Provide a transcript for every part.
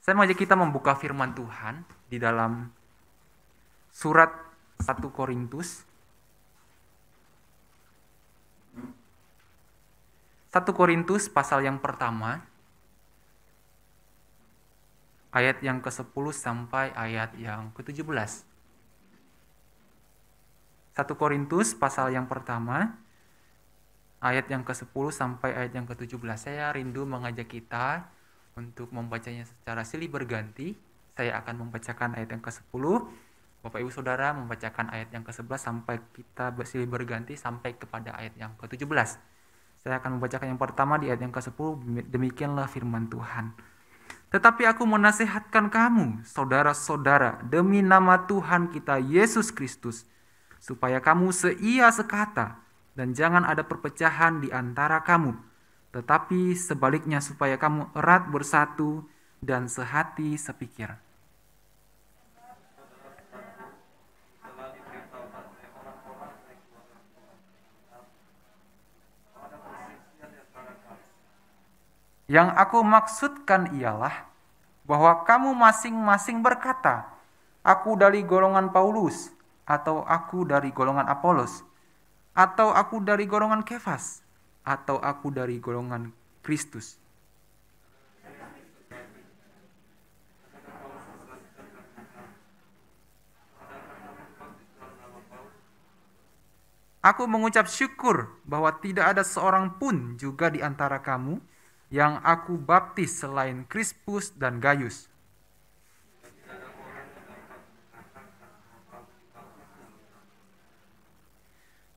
Saya mengajak kita membuka firman Tuhan di dalam surat 1 Korintus. 1 Korintus pasal yang pertama, ayat yang ke-10 sampai ayat yang ke-17. 1 Korintus pasal yang pertama, ayat yang ke-10 sampai ayat yang ke-17. Saya rindu mengajak kita untuk membacanya secara silih berganti. Saya akan membacakan ayat yang ke-10, Bapak Ibu Saudara membacakan ayat yang ke-11 sampai kita silih berganti sampai kepada ayat yang ke-17. Saya akan membacakan yang pertama di ayat yang ke-10, demikianlah firman Tuhan. Tetapi aku menasihatkan kamu, saudara-saudara, demi nama Tuhan kita Yesus Kristus, supaya kamu seia sekata, dan jangan ada perpecahan di antara kamu, tetapi sebaliknya supaya kamu erat bersatu dan sehati sepikir. Yang aku maksudkan ialah bahwa kamu masing-masing berkata, aku dari golongan Paulus, atau aku dari golongan Apolos, atau aku dari golongan Kefas, atau aku dari golongan Kristus. Aku mengucap syukur bahwa tidak ada seorang pun juga di antara kamu yang aku baptis selain Krispus dan Gaius.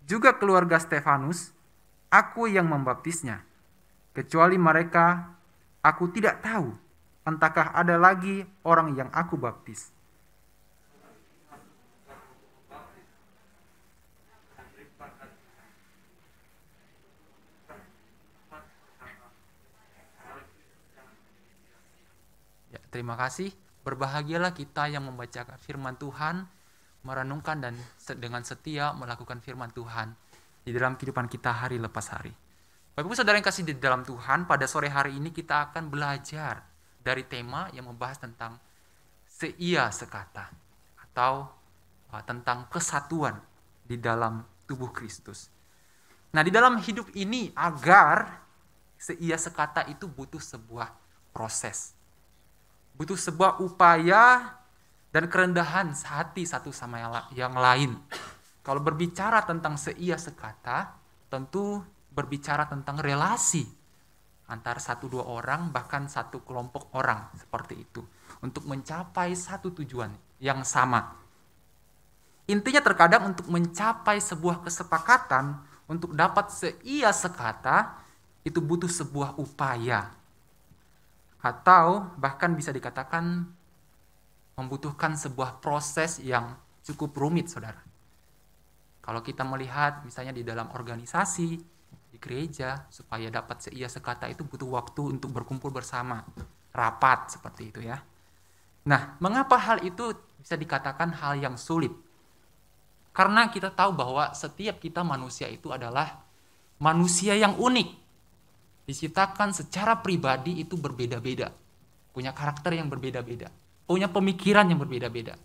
Juga keluarga Stefanus, aku yang membaptisnya. Kecuali mereka, aku tidak tahu, entahkah ada lagi orang yang aku baptis. Ya, terima kasih. Berbahagialah kita yang membaca firman Tuhan, merenungkan dan dengan setia melakukan firman Tuhan di dalam kehidupan kita hari lepas hari. Bapak Ibu Saudara yang kasih di dalam Tuhan, pada sore hari ini kita akan belajar dari tema yang membahas tentang seia sekata atau tentang kesatuan di dalam tubuh Kristus. Nah, di dalam hidup ini agar seia sekata itu butuh sebuah proses. Butuh sebuah upaya dan kerendahan hati satu sama yang lain. Kalau berbicara tentang seia sekata, tentu berbicara tentang relasi antara satu dua orang, bahkan satu kelompok orang seperti itu, untuk mencapai satu tujuan yang sama. Intinya terkadang untuk mencapai sebuah kesepakatan, untuk dapat seia sekata, itu butuh sebuah upaya. Atau bahkan bisa dikatakan membutuhkan sebuah proses yang cukup rumit, saudara. Kalau kita melihat misalnya di dalam organisasi, di gereja, supaya dapat seia sekata itu butuh waktu untuk berkumpul bersama, rapat seperti itu ya. Nah, mengapa hal itu bisa dikatakan hal yang sulit? Karena kita tahu bahwa setiap kita manusia itu adalah manusia yang unik. Diciptakan secara pribadi itu berbeda-beda. Punya karakter yang berbeda-beda. Punya pemikiran yang berbeda-beda.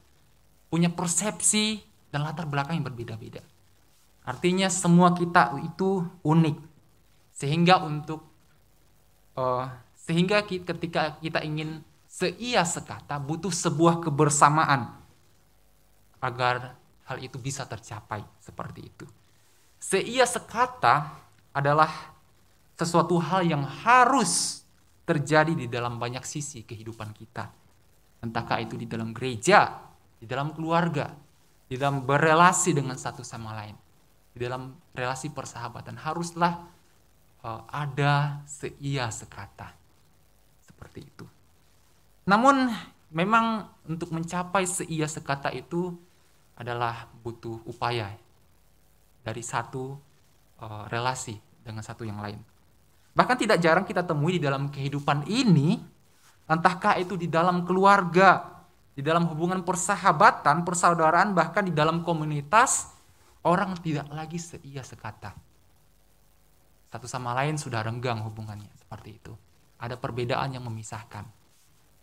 Punya persepsi dan latar belakang yang berbeda-beda. Artinya semua kita itu unik. Sehingga ketika kita ingin seia sekata, butuh sebuah kebersamaan agar hal itu bisa tercapai seperti itu. Seia sekata adalah sesuatu hal yang harus terjadi di dalam banyak sisi kehidupan kita. Entahkah itu di dalam gereja, di dalam keluarga, di dalam berelasi dengan satu sama lain, di dalam relasi persahabatan, haruslah ada seia sekata. Seperti itu. Namun memang untuk mencapai seia sekata itu adalah butuh upaya dari satu relasi dengan satu yang lain. Bahkan tidak jarang kita temui di dalam kehidupan ini, entahkah itu di dalam keluarga, di dalam hubungan persahabatan, persaudaraan, bahkan di dalam komunitas, orang tidak lagi seia sekata. Satu sama lain sudah renggang hubungannya, seperti itu. Ada perbedaan yang memisahkan.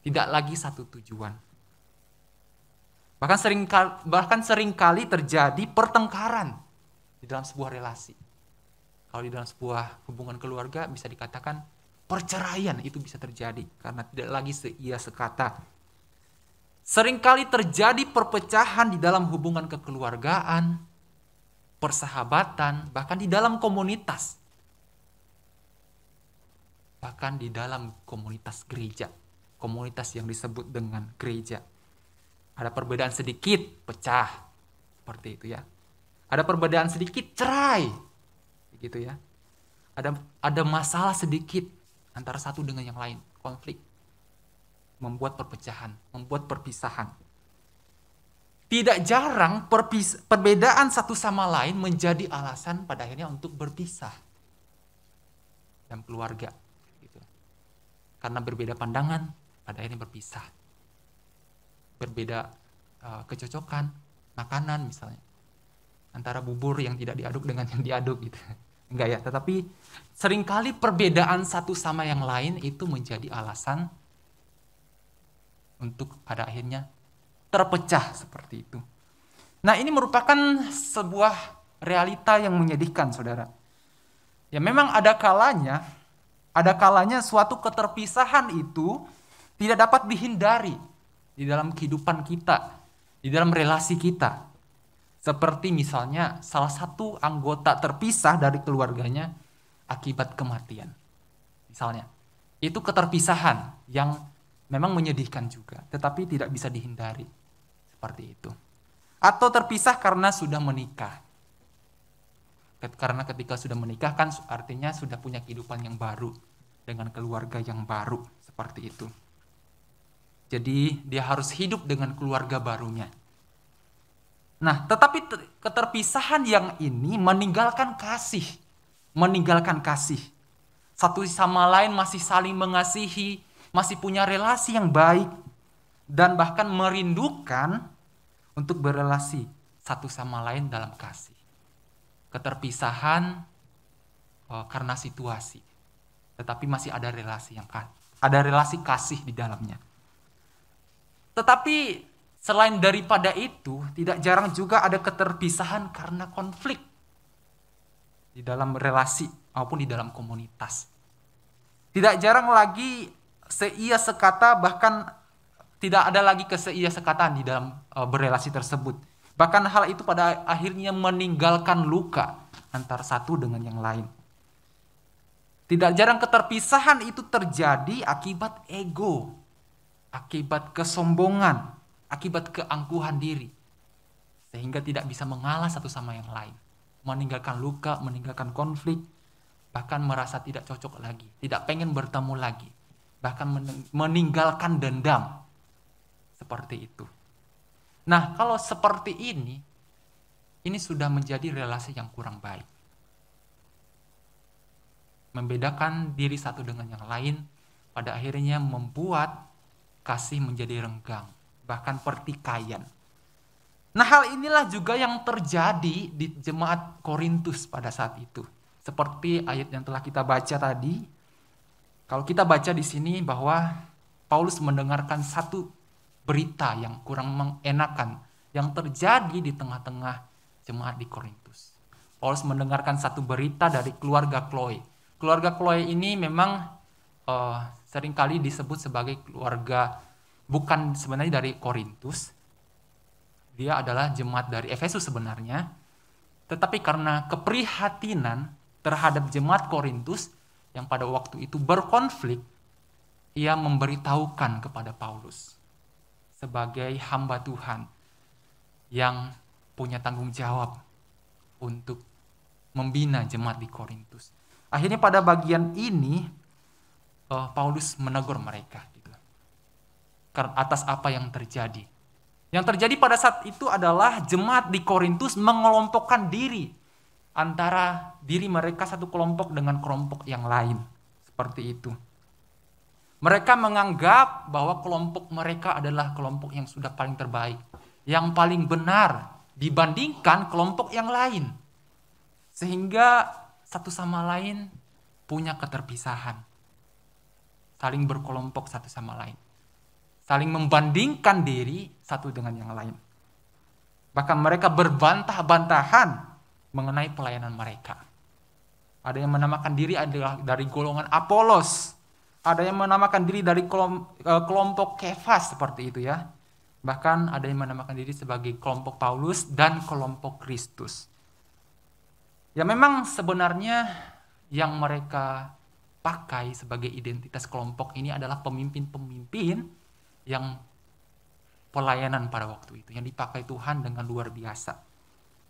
tidak lagi satu tujuan. Bahkan seringkali terjadi pertengkaran di dalam sebuah relasi. Kalau di dalam sebuah hubungan keluarga bisa dikatakan perceraian itu bisa terjadi karena tidak lagi seia sekata. Seringkali terjadi perpecahan di dalam hubungan kekeluargaan, persahabatan, bahkan di dalam komunitas. Bahkan di dalam komunitas gereja, komunitas yang disebut dengan gereja. Ada perbedaan sedikit, pecah. Seperti itu ya. Ada perbedaan sedikit, cerai. Gitu ya. Ada masalah sedikit antara satu dengan yang lain, konflik. Membuat perpecahan, membuat perpisahan. Tidak jarang perbedaan satu sama lain menjadi alasan pada akhirnya untuk berpisah dalam keluarga. Gitu. Karena berbeda pandangan, pada akhirnya berpisah. Berbeda kecocokan, makanan misalnya. Antara bubur yang tidak diaduk dengan yang diaduk gitu. Enggak ya, tetapi seringkali perbedaan satu sama yang lain itu menjadi alasan untuk pada akhirnya terpecah seperti itu. Nah, ini merupakan sebuah realita yang menyedihkan, saudara. Ya memang ada kalanya suatu keterpisahan itu tidak dapat dihindari di dalam kehidupan kita, di dalam relasi kita. Seperti misalnya salah satu anggota terpisah dari keluarganya akibat kematian. Misalnya, itu keterpisahan yang memang menyedihkan juga, tetapi tidak bisa dihindari. Seperti itu. Atau terpisah karena sudah menikah. Karena ketika sudah menikah kan artinya sudah punya kehidupan yang baru. Dengan keluarga yang baru. Seperti itu. Jadi dia harus hidup dengan keluarga barunya. Nah, tetapi keterpisahan yang ini meninggalkan kasih. Meninggalkan kasih. Satu sama lain masih saling mengasihi, masih punya relasi yang baik, dan bahkan merindukan untuk berrelasi satu sama lain dalam kasih. Keterpisahan karena situasi, tetapi masih ada relasi kasih di dalamnya. Tetapi selain daripada itu, tidak jarang juga ada keterpisahan karena konflik di dalam relasi maupun di dalam komunitas. Tidak jarang lagi seia sekata, bahkan tidak ada lagi keseia sekataan di dalam berelasi tersebut. Bahkan hal itu pada akhirnya meninggalkan luka antara satu dengan yang lain. Tidak jarang keterpisahan itu terjadi akibat ego, akibat kesombongan, akibat keangkuhan diri. Sehingga tidak bisa mengalah satu sama yang lain. Meninggalkan luka, meninggalkan konflik, bahkan merasa tidak cocok lagi, tidak pengen bertemu lagi. Bahkan meninggalkan dendam. Seperti itu. Nah, kalau seperti ini sudah menjadi relasi yang kurang baik. Membedakan diri satu dengan yang lain, pada akhirnya membuat kasih menjadi renggang, bahkan pertikaian. Nah, hal inilah juga yang terjadi di jemaat Korintus pada saat itu. Seperti ayat yang telah kita baca tadi, kalau kita baca di sini bahwa Paulus mendengarkan satu berita yang kurang mengenakan yang terjadi di tengah-tengah jemaat di Korintus. Paulus mendengarkan satu berita dari keluarga Chloe. Keluarga Chloe ini memang seringkali disebut sebagai keluarga bukan sebenarnya dari Korintus. Dia adalah jemaat dari Efesus sebenarnya. Tetapi karena keprihatinan terhadap jemaat Korintus yang pada waktu itu berkonflik, ia memberitahukan kepada Paulus sebagai hamba Tuhan yang punya tanggung jawab untuk membina jemaat di Korintus. Akhirnya pada bagian ini Paulus menegur mereka gitu, atas apa yang terjadi. Yang terjadi pada saat itu adalah jemaat di Korintus mengelompokkan diri antara diri mereka satu kelompok dengan kelompok yang lain. Seperti itu. Mereka menganggap bahwa kelompok mereka adalah kelompok yang sudah paling terbaik, yang paling benar dibandingkan kelompok yang lain. Sehingga satu sama lain punya keterpisahan. Saling berkelompok satu sama lain. saling membandingkan diri satu dengan yang lain. Bahkan mereka berbantah-bantahan mengenai pelayanan mereka. Ada yang menamakan diri adalah dari golongan Apolos. Ada yang menamakan diri dari kelompok Kefas, seperti itu ya. Bahkan ada yang menamakan diri sebagai kelompok Paulus dan kelompok Kristus. Ya memang sebenarnya yang mereka pakai sebagai identitas kelompok ini adalah pemimpin-pemimpin yang pelayanan pada waktu itu, yang dipakai Tuhan dengan luar biasa.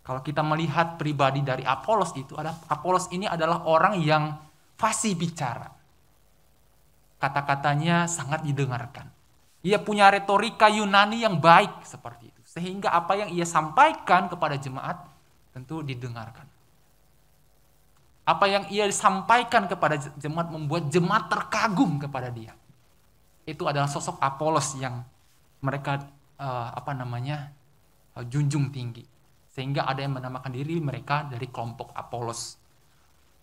Kalau kita melihat pribadi dari Apolos Apolos ini adalah orang yang fasih bicara. Kata-katanya sangat didengarkan. Ia punya retorika Yunani yang baik seperti itu. Sehingga apa yang ia sampaikan kepada jemaat tentu didengarkan. Apa yang ia sampaikan kepada jemaat membuat jemaat terkagum kepada dia. Itu adalah sosok Apolos yang mereka junjung tinggi. Sehingga ada yang menamakan diri mereka dari kelompok Apolos.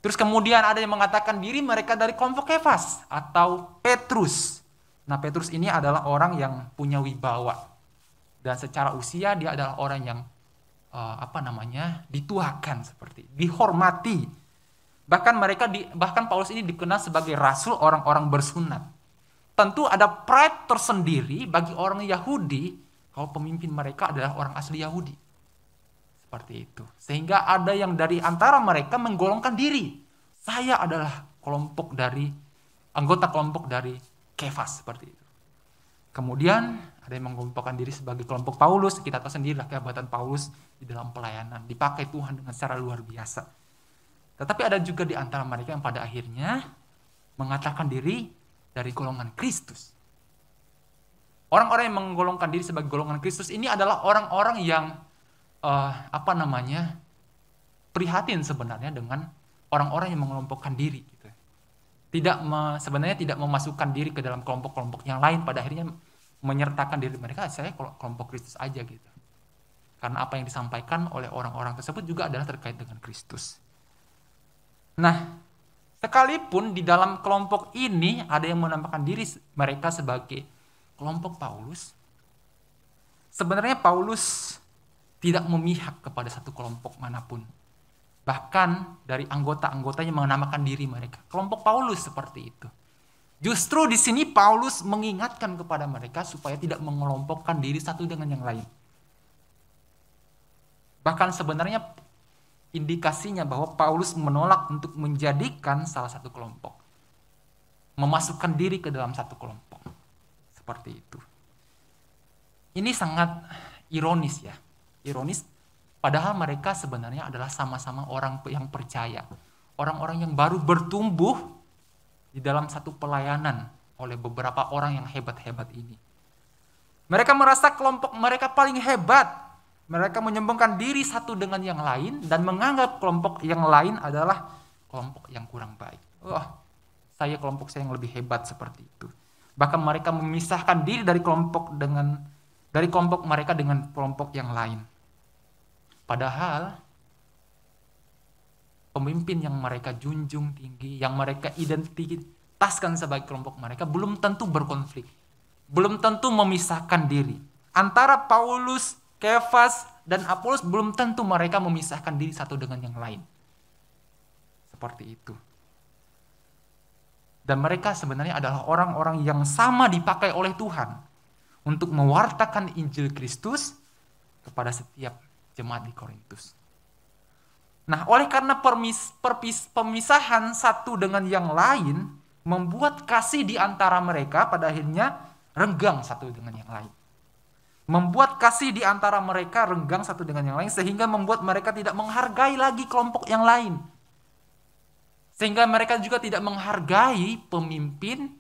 Terus kemudian ada yang mengatakan diri mereka dari kelompok Kefas atau Petrus. Nah, Petrus ini adalah orang yang punya wibawa. Dan secara usia dia adalah orang yang dituakan seperti, dihormati. Bahkan Paulus ini dikenal sebagai rasul orang-orang bersunat. Tentu ada pride tersendiri bagi orang Yahudi kalau pemimpin mereka adalah orang asli Yahudi. Seperti itu. Sehingga ada yang dari antara mereka menggolongkan diri. Saya adalah anggota kelompok dari Kefas, seperti itu. Kemudian ada yang mengelompokkan diri sebagai kelompok Paulus. Kita tahu sendirilah kehebatan Paulus di dalam pelayanan. Dipakai Tuhan dengan secara luar biasa. Tetapi ada juga di antara mereka yang pada akhirnya mengatakan diri dari golongan Kristus. Orang-orang yang menggolongkan diri sebagai golongan Kristus ini adalah orang-orang yang prihatin sebenarnya dengan orang-orang yang mengelompokkan diri gitu. Sebenarnya tidak memasukkan diri ke dalam kelompok-kelompok yang lain, pada akhirnya menyertakan diri mereka, saya kelompok Kristus aja gitu. Karena apa yang disampaikan oleh orang-orang tersebut juga adalah terkait dengan Kristus. Nah, sekalipun di dalam kelompok ini ada yang menamakan diri mereka sebagai kelompok Paulus, sebenarnya Paulus tidak memihak kepada satu kelompok manapun. Bahkan dari anggota-anggotanya menamakan diri mereka kelompok Paulus, seperti itu. Justru di sini Paulus mengingatkan kepada mereka supaya tidak mengelompokkan diri satu dengan yang lain. Bahkan sebenarnya indikasinya bahwa Paulus menolak untuk menjadikan salah satu kelompok, memasukkan diri ke dalam satu kelompok. Seperti itu. Ini sangat ironis ya. Ironis, padahal mereka sebenarnya adalah sama-sama orang yang percaya. Orang-orang yang baru bertumbuh di dalam satu pelayanan oleh beberapa orang yang hebat-hebat ini. Mereka merasa kelompok mereka paling hebat. Mereka menyombongkan diri satu dengan yang lain dan menganggap kelompok yang lain adalah kelompok yang kurang baik. Kelompok saya yang lebih hebat, seperti itu. Bahkan mereka memisahkan diri dari kelompok mereka dengan kelompok yang lain. Padahal pemimpin yang mereka junjung tinggi, yang mereka identitaskan sebagai kelompok mereka, belum tentu berkonflik. Belum tentu memisahkan diri. Antara Paulus, Kefas, dan Apolos belum tentu mereka memisahkan diri satu dengan yang lain. Seperti itu. Dan mereka sebenarnya adalah orang-orang yang sama dipakai oleh Tuhan untuk mewartakan Injil Kristus kepada setiap jemaat di Korintus. Nah, oleh karena pemisahan satu dengan yang lain membuat kasih di antara mereka pada akhirnya renggang satu dengan yang lain. Membuat kasih di antara mereka renggang satu dengan yang lain, sehingga membuat mereka tidak menghargai lagi kelompok yang lain. Sehingga mereka juga tidak menghargai pemimpin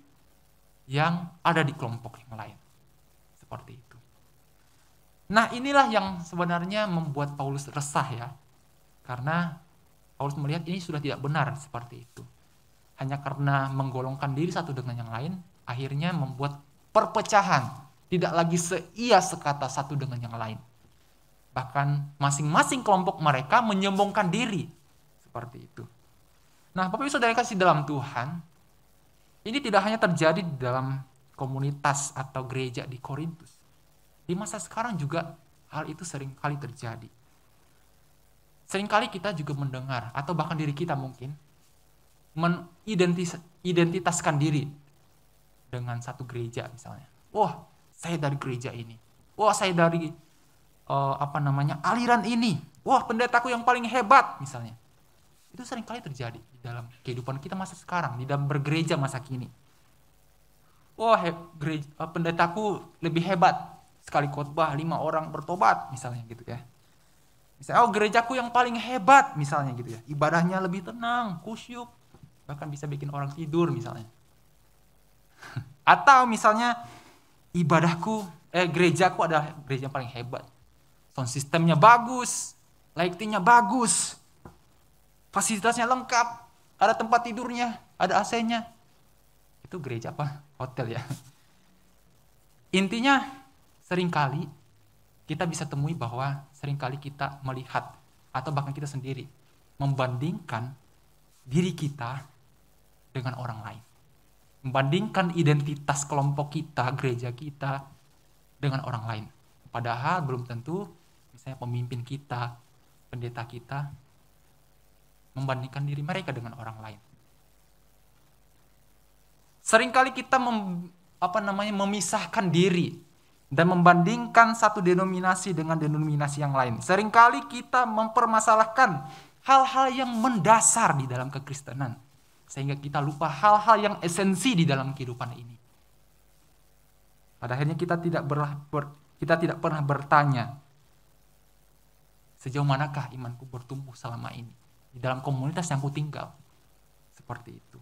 yang ada di kelompok yang lain. Seperti itu. Nah, inilah yang sebenarnya membuat Paulus resah ya. Karena Paulus melihat ini sudah tidak benar seperti itu. Hanya karena menggolongkan diri satu dengan yang lain, akhirnya membuat perpecahan. Tidak lagi seia sekata satu dengan yang lain. Bahkan masing-masing kelompok mereka menyombongkan diri. Seperti itu. Nah, Bapak Ibu Saudara kasih dalam Tuhan, ini tidak hanya terjadi di dalam komunitas atau gereja di Korintus. Di masa sekarang juga hal itu sering kali terjadi. Seringkali kita juga mendengar, atau bahkan diri kita mungkin, mengidentitaskan diri dengan satu gereja misalnya. Wah, saya dari gereja ini. Wah, saya dari aliran ini. Wah, pendetaku yang paling hebat misalnya. Itu seringkali terjadi di dalam kehidupan kita masa sekarang, di dalam bergereja masa kini. Wah, pendetaku lebih hebat. Sekali khotbah 5 orang bertobat misalnya gitu ya. Misalnya, gerejaku yang paling hebat misalnya gitu ya. Ibadahnya lebih tenang, khusyuk, bahkan bisa bikin orang tidur misalnya. Atau misalnya gerejaku adalah gereja yang paling hebat. Sound systemnya bagus, lightingnya bagus, fasilitasnya lengkap, ada tempat tidurnya, ada AC-nya. Itu gereja apa? Hotel ya. Intinya seringkali kita bisa temui bahwa seringkali kita melihat atau bahkan kita sendiri membandingkan diri kita dengan orang lain. Membandingkan identitas kelompok kita, gereja kita dengan orang lain. Padahal belum tentu misalnya pemimpin kita, pendeta kita membandingkan diri mereka dengan orang lain. Seringkali kita memisahkan diri dan membandingkan satu denominasi dengan denominasi yang lain. Seringkali kita mempermasalahkan hal-hal yang mendasar di dalam kekristenan, sehingga kita lupa hal-hal yang esensi di dalam kehidupan ini. Pada akhirnya kita tidak pernah bertanya, sejauh manakah imanku bertumbuh selama ini di dalam komunitas yang ku tinggal. Seperti itu.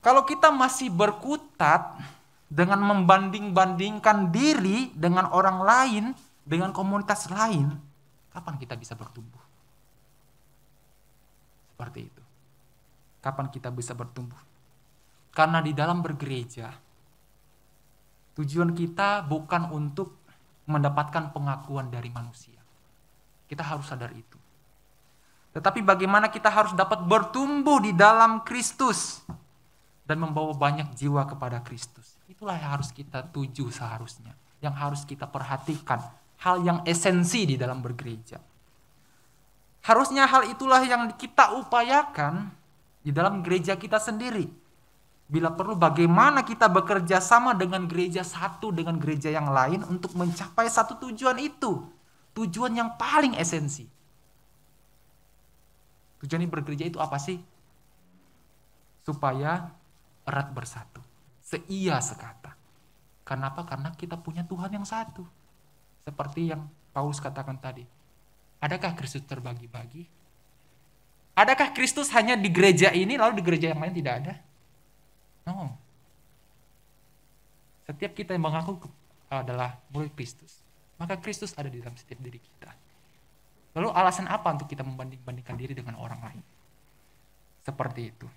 Kalau kita masih berkutat dengan membanding-bandingkan diri dengan orang lain, dengan komunitas lain, kapan kita bisa bertumbuh? Seperti itu. Kapan kita bisa bertumbuh? Karena di dalam bergereja, tujuan kita bukan untuk mendapatkan pengakuan dari manusia. Kita harus sadar itu. Tetapi bagaimana kita harus dapat bertumbuh di dalam Kristus dan membawa banyak jiwa kepada Kristus. Itulah yang harus kita tuju seharusnya, yang harus kita perhatikan, hal yang esensi di dalam bergereja. Harusnya hal itulah yang kita upayakan di dalam gereja kita sendiri. Bila perlu bagaimana kita bekerja sama dengan gereja satu dengan gereja yang lain untuk mencapai satu tujuan itu. Tujuan yang paling esensi. Tujuan bergereja itu apa sih? Supaya erat bersatu. Seia sekata. Kenapa? Karena kita punya Tuhan yang satu. Seperti yang Paulus katakan tadi. Adakah Kristus terbagi-bagi? Adakah Kristus hanya di gereja ini lalu di gereja yang lain tidak ada? No. Setiap kita yang mengaku adalah murid Kristus, maka Kristus ada di dalam setiap diri kita. Lalu alasan apa untuk kita membanding-bandingkan diri dengan orang lain? Seperti itu.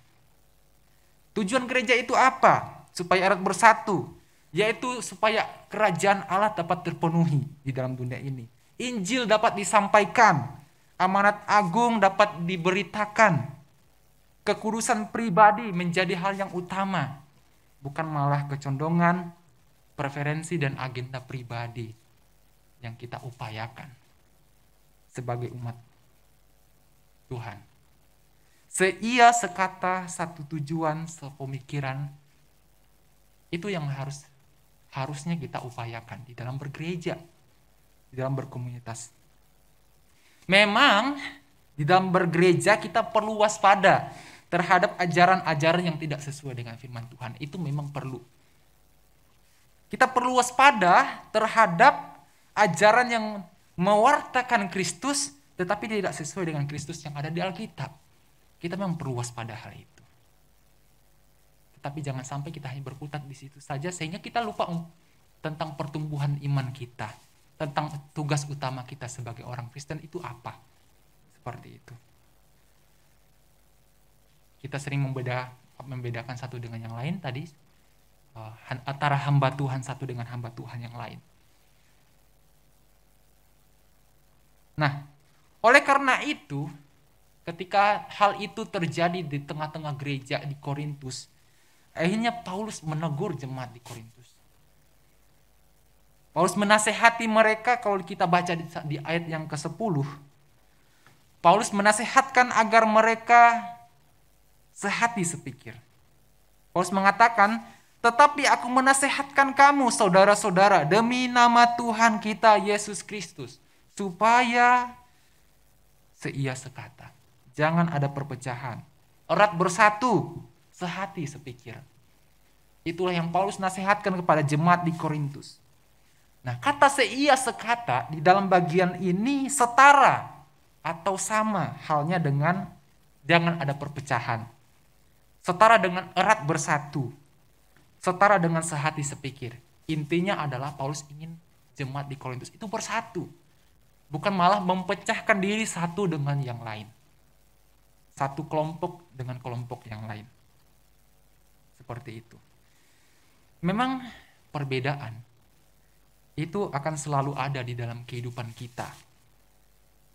Tujuan gereja itu apa? Supaya erat bersatu, yaitu supaya kerajaan Allah dapat terpenuhi di dalam dunia ini. Injil dapat disampaikan, amanat agung dapat diberitakan, kekudusan pribadi menjadi hal yang utama, bukan malah kecondongan, preferensi dan agenda pribadi yang kita upayakan sebagai umat Tuhan. Seia sekata, satu tujuan, sepemikiran, itu yang harusnya kita upayakan di dalam bergereja, di dalam berkomunitas. Memang di dalam bergereja kita perlu waspada terhadap ajaran-ajaran yang tidak sesuai dengan firman Tuhan. Itu memang perlu. Kita perlu waspada terhadap ajaran yang mewartakan Kristus tetapi tidak sesuai dengan Kristus yang ada di Alkitab. Kita memang perlu waspada hal itu. Tetapi jangan sampai kita hanya berkutat di situ saja sehingga kita lupa tentang pertumbuhan iman kita, tentang tugas utama kita sebagai orang Kristen itu apa. Seperti itu. Kita sering membedakan satu dengan yang lain tadi, antara hamba Tuhan satu dengan hamba Tuhan yang lain. Nah, oleh karena itu, ketika hal itu terjadi di tengah-tengah gereja di Korintus, Akhirnya Paulus menegur jemaat di Korintus. Paulus menasehati mereka, kalau kita baca di ayat yang ke-10. Paulus menasehatkan agar mereka sehati sepikir. Paulus mengatakan, tetapi aku menasehatkan kamu saudara-saudara demi nama Tuhan kita Yesus Kristus, supaya seia sekata. Jangan ada perpecahan. Erat bersatu, sehati sepikir. Itulah yang Paulus nasihatkan kepada jemaat di Korintus. Nah, kata seia sekata di dalam bagian ini setara atau sama halnya dengan jangan ada perpecahan. Setara dengan erat bersatu. Setara dengan sehati sepikir. Intinya adalah Paulus ingin jemaat di Korintus itu bersatu. Bukan malah mempecahkan diri satu dengan yang lain. Satu kelompok dengan kelompok yang lain. Seperti itu. Memang perbedaan itu akan selalu ada di dalam kehidupan kita.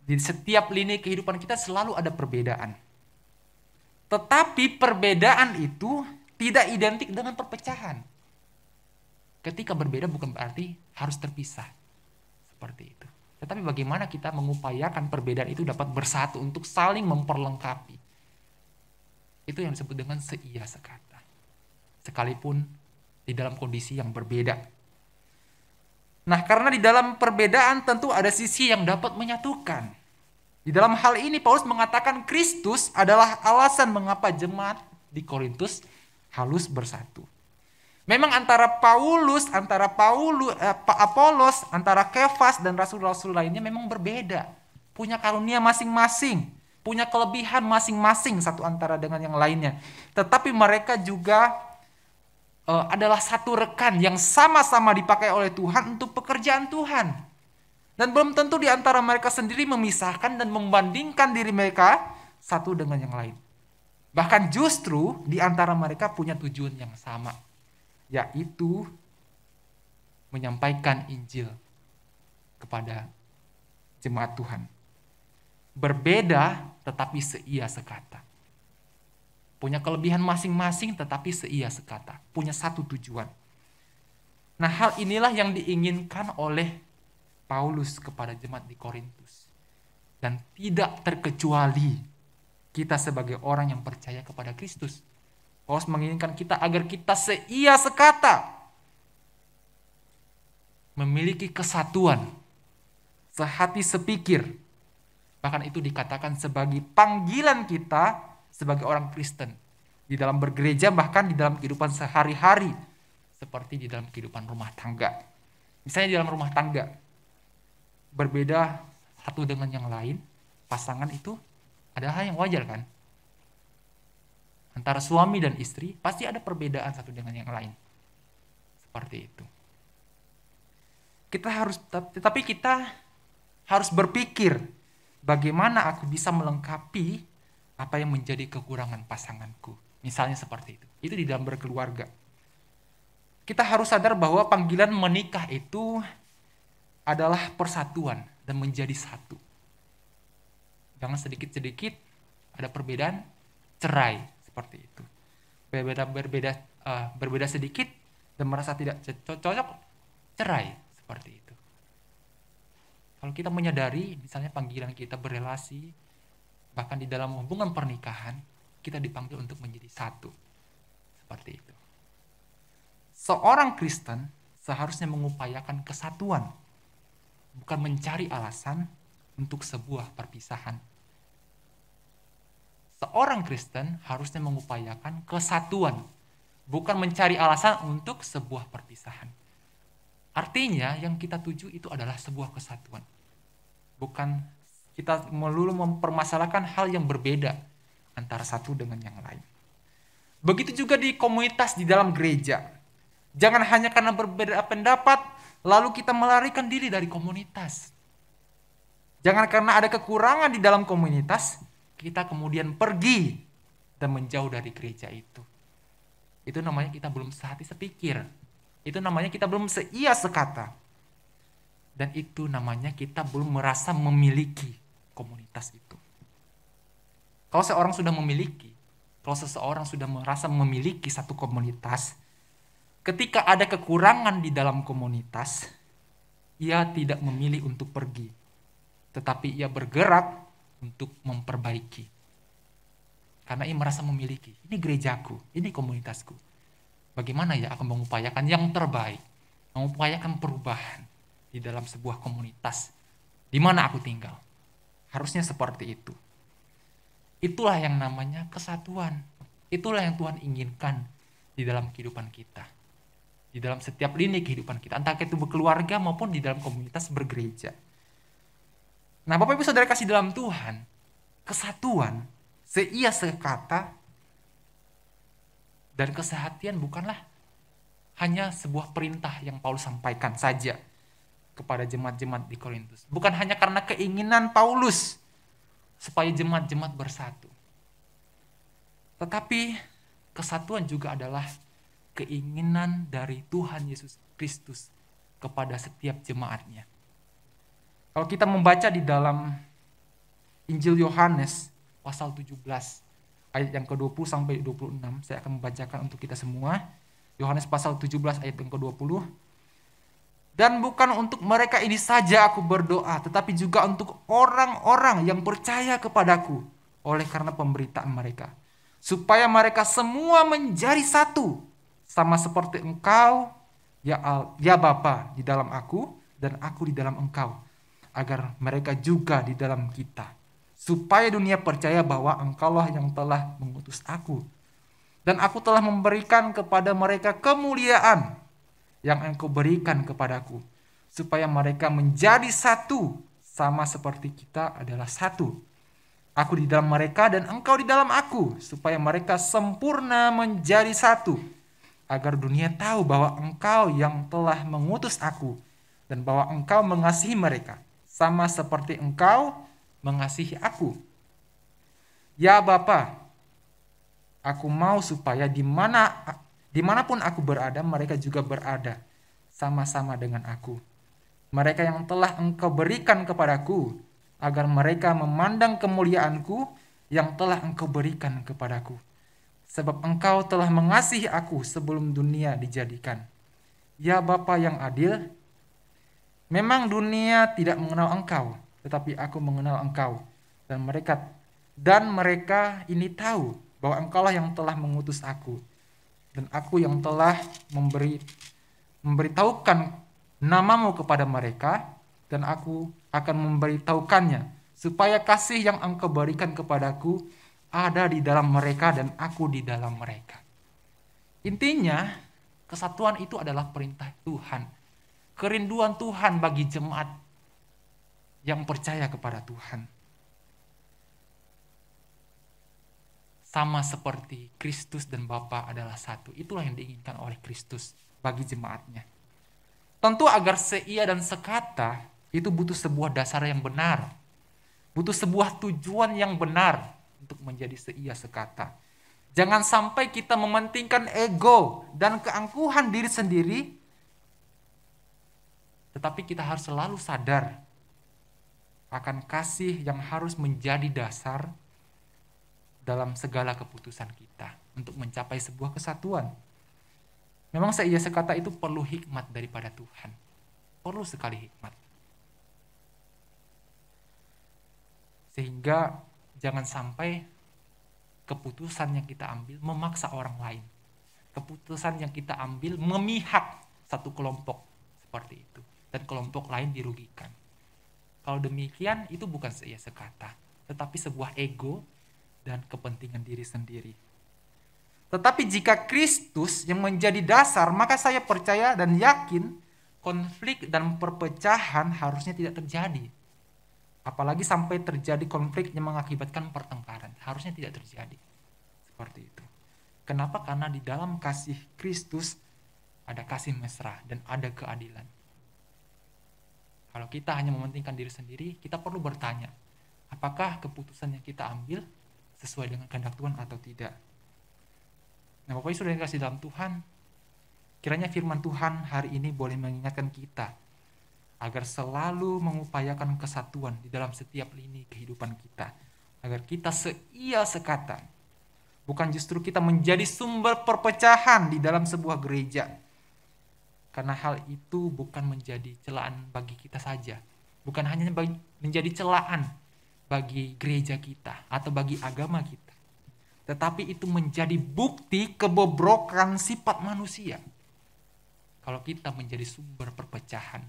Di setiap lini kehidupan kita selalu ada perbedaan. Tetapi perbedaan itu tidak identik dengan perpecahan. Ketika berbeda bukan berarti harus terpisah. Seperti itu. Tetapi bagaimana kita mengupayakan perbedaan itu dapat bersatu untuk saling memperlengkapi. Itu yang disebut dengan seia sekata. Sekalipun di dalam kondisi yang berbeda. Nah, karena di dalam perbedaan tentu ada sisi yang dapat menyatukan. Di dalam hal ini Paulus mengatakan Kristus adalah alasan mengapa jemaat di Korintus harus bersatu. Memang antara Apolos, antara Kefas dan rasul-rasul lainnya memang berbeda. Punya karunia masing-masing, punya kelebihan masing-masing satu antara dengan yang lainnya. Tetapi mereka juga adalah satu rekan yang sama-sama dipakai oleh Tuhan untuk pekerjaan Tuhan. Dan belum tentu di antara mereka sendiri memisahkan dan membandingkan diri mereka satu dengan yang lain. Bahkan justru di antara mereka punya tujuan yang sama, yaitu menyampaikan Injil kepada jemaat Tuhan. Berbeda tetapi seia sekata. Punya kelebihan masing-masing tetapi seia sekata. Punya satu tujuan. Nah, hal inilah yang diinginkan oleh Paulus kepada jemaat di Korintus. Dan tidak terkecuali kita sebagai orang yang percaya kepada Kristus. Paulus menginginkan kita agar kita seia sekata. Memiliki kesatuan. Sehati sepikir. Bahkan itu dikatakan sebagai panggilan kita sebagai orang Kristen. Di dalam bergereja, bahkan di dalam kehidupan sehari-hari. Seperti di dalam kehidupan rumah tangga. Misalnya di dalam rumah tangga. Berbeda satu dengan yang lain. Pasangan itu ada hal yang wajar kan? Antara suami dan istri pasti ada perbedaan satu dengan yang lain. Seperti itu. Tetapi kita harus berpikir bagaimana aku bisa melengkapi apa yang menjadi kekurangan pasanganku. Misalnya seperti itu. Itu di dalam berkeluarga. Kita harus sadar bahwa panggilan menikah itu adalah persatuan dan menjadi satu. Jangan sedikit-sedikit ada perbedaan, cerai. Seperti itu. Berbeda sedikit dan merasa tidak cocok, cerai. Seperti itu. Kalau kita menyadari misalnya panggilan kita berelasi, bahkan di dalam hubungan pernikahan, kita dipanggil untuk menjadi satu. Seperti itu. Seorang Kristen seharusnya mengupayakan kesatuan, bukan mencari alasan untuk sebuah perpisahan. Seorang Kristen harusnya mengupayakan kesatuan, bukan mencari alasan untuk sebuah perpisahan. Artinya yang kita tuju itu adalah sebuah kesatuan. Bukan kita melulu mempermasalahkan hal yang berbeda antara satu dengan yang lain. Begitu juga di komunitas di dalam gereja. Jangan hanya karena berbeda pendapat, lalu kita melarikan diri dari komunitas. Jangan karena ada kekurangan di dalam komunitas, kita kemudian pergi dan menjauh dari gereja itu. Itu namanya kita belum sehati sepikir. Itu namanya kita belum seia sekata. Dan itu namanya kita belum merasa memiliki komunitas itu. Kalau seorang sudah memiliki, Kalau seseorang sudah merasa memiliki satu komunitas, ketika ada kekurangan di dalam komunitas, ia tidak memilih untuk pergi, tetapi ia bergerak untuk memperbaiki. Karena ia merasa memiliki, ini gerejaku, ini komunitasku. Bagaimana ya aku mengupayakan yang terbaik, mengupayakan perubahan di dalam sebuah komunitas di mana aku tinggal. Harusnya seperti itu. Itulah yang namanya kesatuan. Itulah yang Tuhan inginkan di dalam kehidupan kita. Di dalam setiap lini kehidupan kita. Entah itu berkeluarga maupun di dalam komunitas bergereja. Nah, Bapak Ibu Saudara kasih dalam Tuhan, kesatuan, seia sekata, dan kesehatian bukanlah hanya sebuah perintah yang Paulus sampaikan saja kepada jemaat-jemaat di Korintus. Bukan hanya karena keinginan Paulus supaya jemaat-jemaat bersatu. Tetapi kesatuan juga adalah keinginan dari Tuhan Yesus Kristus kepada setiap jemaatnya. Kalau kita membaca di dalam Injil Yohanes pasal 17 ayat yang ke-20 sampai 26, saya akan membacakan untuk kita semua. Yohanes pasal 17 ayat yang ke-20. Dan bukan untuk mereka ini saja aku berdoa, tetapi juga untuk orang-orang yang percaya kepadaku oleh karena pemberitaan mereka. Supaya mereka semua menjadi satu, sama seperti engkau, ya Bapa, di dalam aku, dan aku di dalam engkau. Agar mereka juga di dalam kita. Supaya dunia percaya bahwa engkaulah yang telah mengutus aku. Dan aku telah memberikan kepada mereka kemuliaan yang engkau berikan kepadaku, supaya mereka menjadi satu, sama seperti kita adalah satu. Aku di dalam mereka dan engkau di dalam aku, supaya mereka sempurna menjadi satu, agar dunia tahu bahwa engkau yang telah mengutus aku, dan bahwa engkau mengasihi mereka, sama seperti engkau mengasihi aku. Ya Bapa, aku mau supaya dimanapun aku berada, mereka juga berada sama-sama dengan aku. Mereka yang telah engkau berikan kepadaku, agar mereka memandang kemuliaanku yang telah engkau berikan kepadaku. Sebab engkau telah mengasihi aku sebelum dunia dijadikan. Ya Bapa yang adil, memang dunia tidak mengenal engkau, tetapi aku mengenal engkau. Dan mereka ini tahu bahwa engkaulah yang telah mengutus aku. Dan aku yang telah memberitahukan namamu kepada mereka, dan aku akan memberitahukannya, supaya kasih yang engkau berikan kepadaku ada di dalam mereka dan aku di dalam mereka. Intinya, kesatuan itu adalah perintah Tuhan. Kerinduan Tuhan bagi jemaat yang percaya kepada Tuhan. Sama seperti Kristus dan Bapa adalah satu. Itulah yang diinginkan oleh Kristus bagi jemaatnya. Tentu agar seia dan sekata itu butuh sebuah dasar yang benar. Butuh sebuah tujuan yang benar untuk menjadi seia sekata. Jangan sampai kita mementingkan ego dan keangkuhan diri sendiri, tetapi kita harus selalu sadar akan kasih yang harus menjadi dasar dalam segala keputusan kita untuk mencapai sebuah kesatuan. Memang seia sekata itu perlu hikmat daripada Tuhan. Perlu sekali hikmat. Sehingga jangan sampai keputusan yang kita ambil memaksa orang lain. Keputusan yang kita ambil memihak satu kelompok seperti itu. Dan kelompok lain dirugikan. Kalau demikian itu bukan seia sekata, tetapi sebuah ego dan kepentingan diri sendiri. Tetapi jika Kristus yang menjadi dasar, maka saya percaya dan yakin konflik dan perpecahan harusnya tidak terjadi. Apalagi sampai terjadi konflik yang mengakibatkan pertengkaran. Harusnya tidak terjadi. Seperti itu. Kenapa? Karena di dalam kasih Kristus ada kasih mesra dan ada keadilan. Kalau kita hanya mementingkan diri sendiri, kita perlu bertanya, apakah keputusan yang kita ambil sesuai dengan kehendak Tuhan atau tidak? Nah, Bapak Ibu sudah dikasih dalam Tuhan, kiranya firman Tuhan hari ini boleh mengingatkan kita agar selalu mengupayakan kesatuan di dalam setiap lini kehidupan kita, agar kita seia sekata, Bukan justru kita menjadi sumber perpecahan di dalam sebuah gereja. Karena hal itu bukan menjadi celaan bagi kita saja. Bukan hanya menjadi celaan bagi gereja kita atau bagi agama kita. Tetapi itu menjadi bukti kebobrokan sifat manusia. Kalau kita menjadi sumber perpecahan.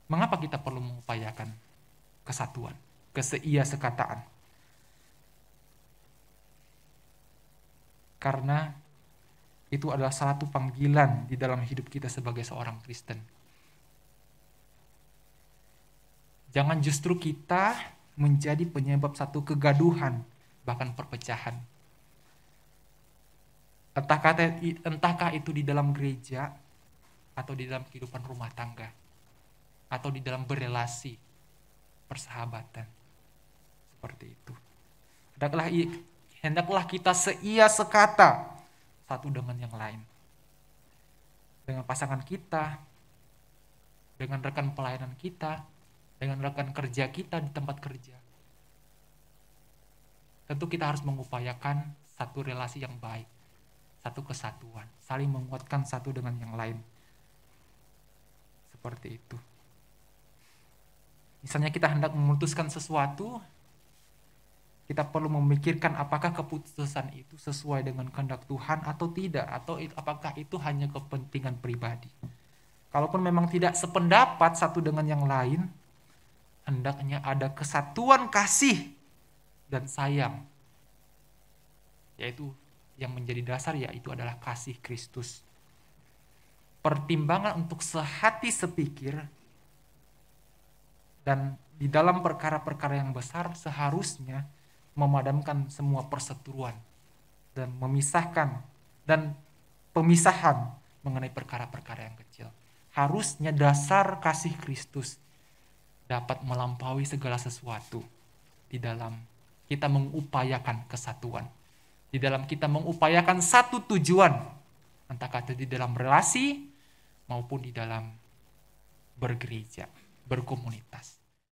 Mengapa kita perlu mengupayakan kesatuan, keseia-sekataan? Karena itu adalah satu panggilan di dalam hidup kita sebagai seorang Kristen. Jangan justru kita menjadi penyebab satu kegaduhan, bahkan perpecahan. Entahkah itu di dalam gereja, atau di dalam kehidupan rumah tangga, atau di dalam berelasi, persahabatan. Seperti itu. Hendaklah kita seia sekata satu dengan yang lain. Dengan pasangan kita, dengan rekan pelayanan kita, dengan rekan kerja kita di tempat kerja. Tentu kita harus mengupayakan satu relasi yang baik, satu kesatuan, saling menguatkan satu dengan yang lain. Seperti itu. Misalnya kita hendak memutuskan sesuatu, kita perlu memikirkan apakah keputusan itu sesuai dengan kehendak Tuhan atau tidak, atau apakah itu hanya kepentingan pribadi. Kalaupun memang tidak sependapat satu dengan yang lain, hendaknya ada kesatuan kasih dan sayang, yaitu yang menjadi dasar yaitu adalah kasih Kristus. Pertimbangan untuk sehati sepikir, dan di dalam perkara-perkara yang besar seharusnya memadamkan semua perseteruan dan memisahkan dan pemisahan mengenai perkara-perkara yang kecil. Harusnya dasar kasih Kristus dapat melampaui segala sesuatu di dalam kita mengupayakan kesatuan. Di dalam kita mengupayakan satu tujuan, entah kata di dalam relasi maupun di dalam bergereja, berkomunitas.